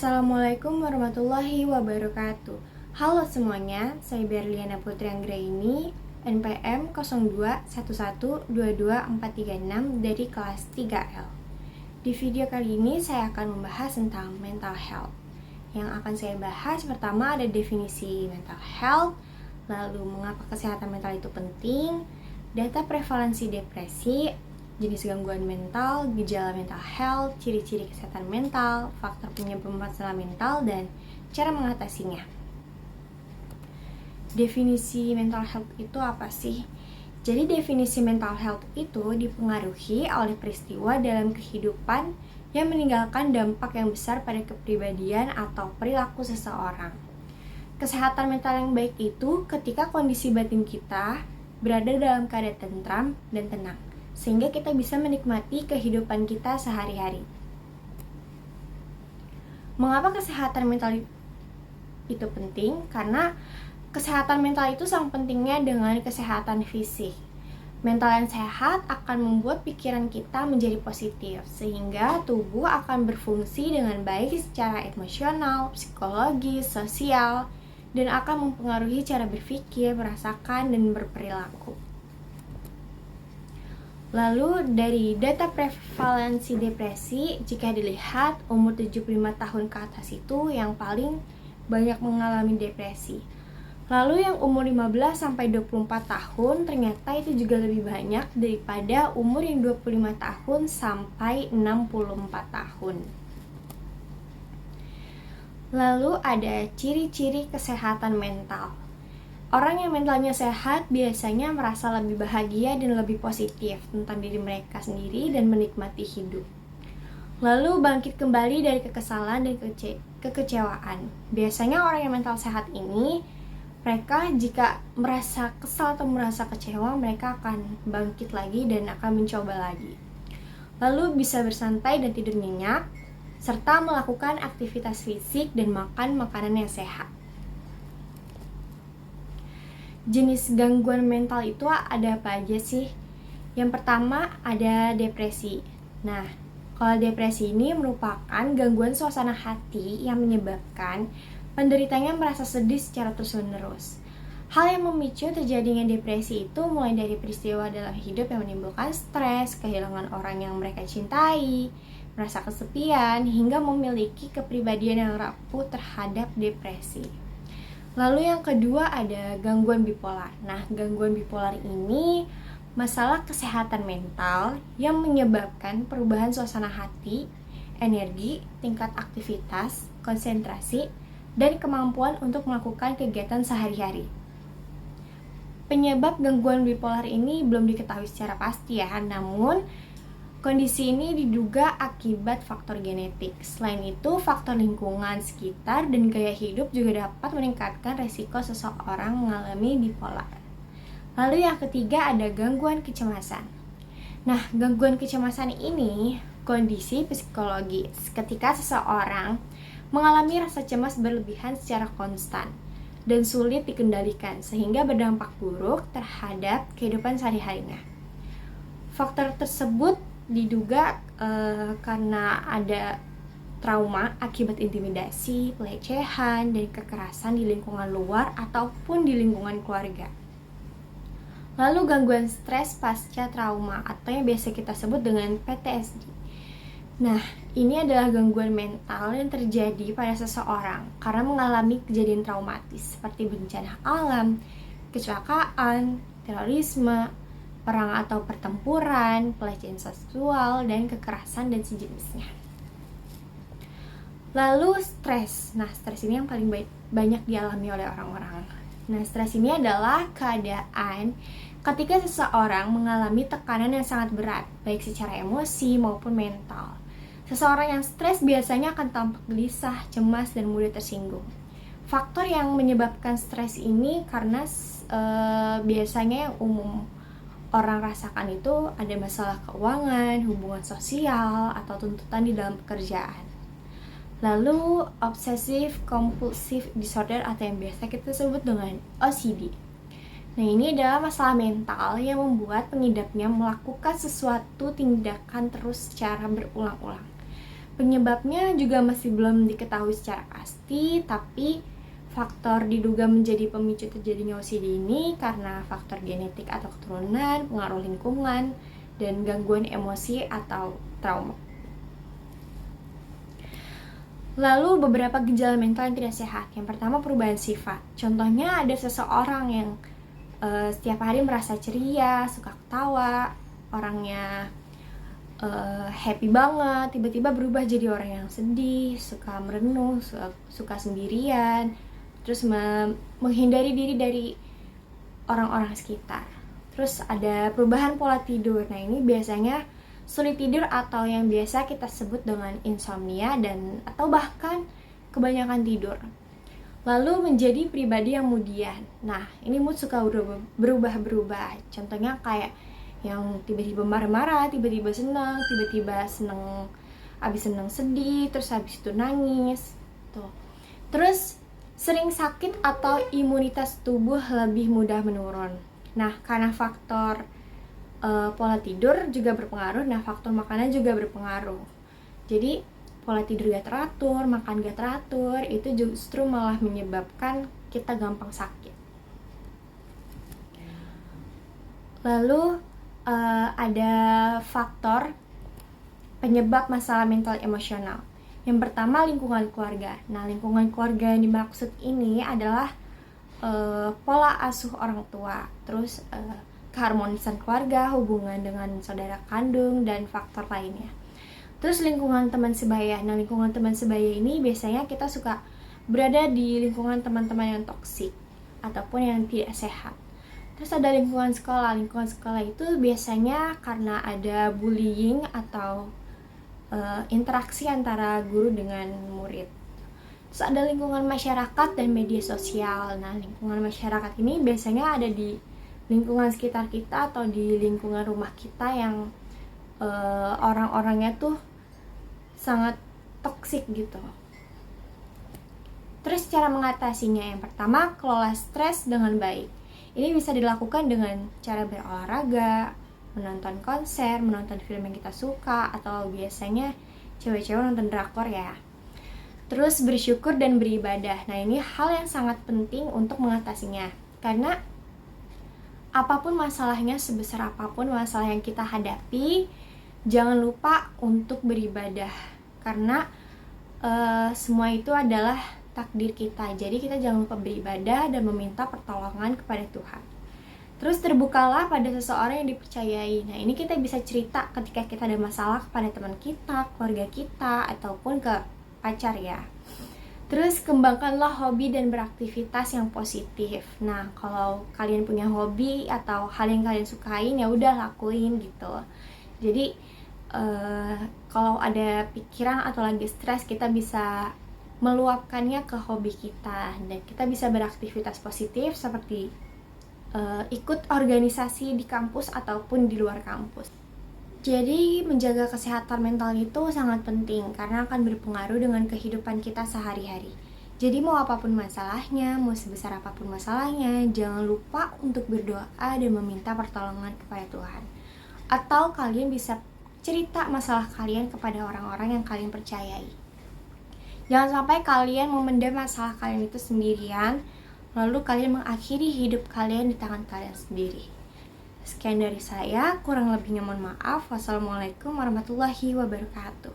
Assalamualaikum warahmatullahi wabarakatuh. Halo semuanya, saya Berliana Putri Anggraini, NPM 0211224436 dari kelas 3L. Di video kali ini saya akan membahas tentang mental health. Yang akan saya bahas pertama ada definisi mental health, lalu mengapa kesehatan mental itu penting, data prevalensi depresi, jenis gangguan mental, gejala mental health, ciri-ciri kesehatan mental, faktor penyebab masalah mental, dan cara mengatasinya. Definisi mental health itu apa sih? Jadi definisi mental health itu dipengaruhi oleh peristiwa dalam kehidupan yang meninggalkan dampak yang besar pada kepribadian atau perilaku seseorang. Kesehatan mental yang baik itu ketika kondisi batin kita berada dalam keadaan tentram dan tenang, sehingga kita bisa menikmati kehidupan kita sehari-hari. Mengapa kesehatan mental itu penting? Karena kesehatan mental itu sama pentingnya dengan kesehatan fisik. Mental yang sehat akan membuat pikiran kita menjadi positif, sehingga tubuh akan berfungsi dengan baik secara emosional, psikologis, sosial, dan akan mempengaruhi cara berpikir, merasakan, dan berperilaku. Lalu dari data prevalensi depresi, jika dilihat umur 75 tahun ke atas itu yang paling banyak mengalami depresi. Lalu yang umur 15 sampai 24 tahun ternyata itu juga lebih banyak daripada umur yang 25 tahun sampai 64 tahun. Lalu ada ciri-ciri kesehatan mental. Orang yang mentalnya sehat biasanya merasa lebih bahagia dan lebih positif tentang diri mereka sendiri dan menikmati hidup. Lalu bangkit kembali dari kekesalan dan kekecewaan. Biasanya orang yang mental sehat ini, mereka jika merasa kesal atau merasa kecewa, mereka akan bangkit lagi dan akan mencoba lagi. Lalu bisa bersantai dan tidur nyenyak, serta melakukan aktivitas fisik dan makan makanan yang sehat. Jenis gangguan mental itu ada apa aja sih? Yang pertama ada depresi. Nah, kalau depresi ini merupakan gangguan suasana hati yang menyebabkan penderitanya merasa sedih secara terus-menerus. Hal yang memicu terjadinya depresi itu mulai dari peristiwa dalam hidup yang menimbulkan stres, kehilangan orang yang mereka cintai, merasa kesepian, hingga memiliki kepribadian yang rapuh terhadap depresi. Lalu yang kedua ada gangguan bipolar. Nah, gangguan bipolar ini masalah kesehatan mental yang menyebabkan perubahan suasana hati, energi, tingkat aktivitas, konsentrasi, dan kemampuan untuk melakukan kegiatan sehari-hari. Penyebab gangguan bipolar ini belum diketahui secara pasti ya, namun kondisi ini diduga akibat faktor genetik. Selain itu, faktor lingkungan sekitar dan gaya hidup juga dapat meningkatkan resiko seseorang mengalami bipolar. Lalu yang ketiga ada gangguan kecemasan. Nah, gangguan kecemasan ini kondisi psikologis ketika seseorang mengalami rasa cemas berlebihan secara konstan dan sulit dikendalikan sehingga berdampak buruk terhadap kehidupan sehari-harinya. Faktor tersebut diduga karena ada trauma akibat intimidasi, pelecehan, dan kekerasan di lingkungan luar ataupun di lingkungan keluarga. Lalu gangguan stres pasca trauma atau yang biasa kita sebut dengan PTSD. Nah, ini adalah gangguan mental yang terjadi pada seseorang karena mengalami kejadian traumatis seperti bencana alam, kecelakaan, terorisme, perang atau pertempuran, pelecehan seksual, dan kekerasan dan sejenisnya. Lalu stres. Nah, stres ini yang paling banyak dialami oleh orang-orang. Nah, stres ini adalah keadaan ketika seseorang mengalami tekanan yang sangat berat, baik secara emosi maupun mental. Seseorang yang stres biasanya akan tampak gelisah, cemas, dan mudah tersinggung. Faktor yang menyebabkan stres ini karena biasanya yang umum orang rasakan itu ada masalah keuangan, hubungan sosial, atau tuntutan di dalam pekerjaan. Lalu obsessive compulsive disorder atau yang biasa kita sebut dengan OCD. Nah, ini adalah masalah mental yang membuat pengidapnya melakukan sesuatu tindakan terus secara berulang-ulang. Penyebabnya juga masih belum diketahui secara pasti, tapi faktor diduga menjadi pemicu terjadinya OCD ini karena faktor genetik atau keturunan, pengaruh lingkungan, dan gangguan emosi atau trauma. Lalu beberapa gejala mental yang tidak sehat. Yang pertama, perubahan sifat. Contohnya ada seseorang yang setiap hari merasa ceria, suka ketawa, orangnya happy banget, tiba-tiba berubah jadi orang yang sedih, suka merenung, suka sendirian, terus menghindari diri dari orang-orang sekitar. Terus ada perubahan pola tidur. Nah, ini biasanya sulit tidur atau yang biasa kita sebut dengan insomnia dan atau bahkan kebanyakan tidur. Lalu menjadi pribadi yang kemudian. Nah, ini mood suka berubah-berubah. Contohnya kayak yang tiba-tiba marah-marah, tiba-tiba senang, abis senang sedih, terus habis itu nangis. Tuh. Terus sering sakit atau imunitas tubuh lebih mudah menurun. Nah, karena faktor pola tidur juga berpengaruh, nah faktor makanan juga berpengaruh. Jadi pola tidur gak teratur, makan gak teratur, itu justru malah menyebabkan kita gampang sakit. Lalu ada faktor penyebab masalah mental emosional. Yang pertama, lingkungan keluarga. Nah, lingkungan keluarga yang dimaksud ini adalah pola asuh orang tua, terus keharmonisan keluarga, hubungan dengan saudara kandung, dan faktor lainnya. Terus lingkungan teman sebaya. Nah, lingkungan teman sebaya ini biasanya kita suka berada di lingkungan teman-teman yang toksik ataupun yang tidak sehat. Terus ada lingkungan sekolah. Lingkungan sekolah itu biasanya karena ada bullying atau interaksi antara guru dengan murid. Terus ada lingkungan masyarakat dan media sosial. Nah, lingkungan masyarakat ini biasanya ada di lingkungan sekitar kita atau di lingkungan rumah kita yang orang-orangnya tuh sangat toksik gitu. Terus cara mengatasinya, yang pertama, kelola stres dengan baik. Ini bisa dilakukan dengan cara berolahraga, menonton konser, menonton film yang kita suka, atau biasanya cewek-cewek nonton drakor ya. Terus bersyukur dan beribadah. Nah, ini hal yang sangat penting untuk mengatasinya. Karena apapun masalahnya, sebesar apapun masalah yang kita hadapi, jangan lupa untuk beribadah. Karena semua itu adalah takdir kita. Jadi kita jangan lupa beribadah dan meminta pertolongan kepada Tuhan. Terus terbukalah pada seseorang yang dipercayai. Nah, ini kita bisa cerita ketika kita ada masalah kepada teman kita, keluarga kita, ataupun ke pacar ya. Terus kembangkanlah hobi dan beraktivitas yang positif. Nah, kalau kalian punya hobi atau hal yang kalian sukain, ya udah lakuin gitu. Jadi kalau ada pikiran atau lagi stres, kita bisa meluapkannya ke hobi kita, dan kita bisa beraktivitas positif seperti ikut organisasi di kampus ataupun di luar kampus. Jadi menjaga kesehatan mental itu sangat penting karena akan berpengaruh dengan kehidupan kita sehari-hari. Jadi mau apapun masalahnya, mau sebesar apapun masalahnya, jangan lupa untuk berdoa dan meminta pertolongan kepada Tuhan. Atau kalian bisa cerita masalah kalian kepada orang-orang yang kalian percayai. Jangan sampai kalian memendam masalah kalian itu sendirian, lalu kalian mengakhiri hidup kalian di tangan kalian sendiri. Sekian dari saya, kurang lebihnya mohon maaf. Wassalamualaikum warahmatullahi wabarakatuh.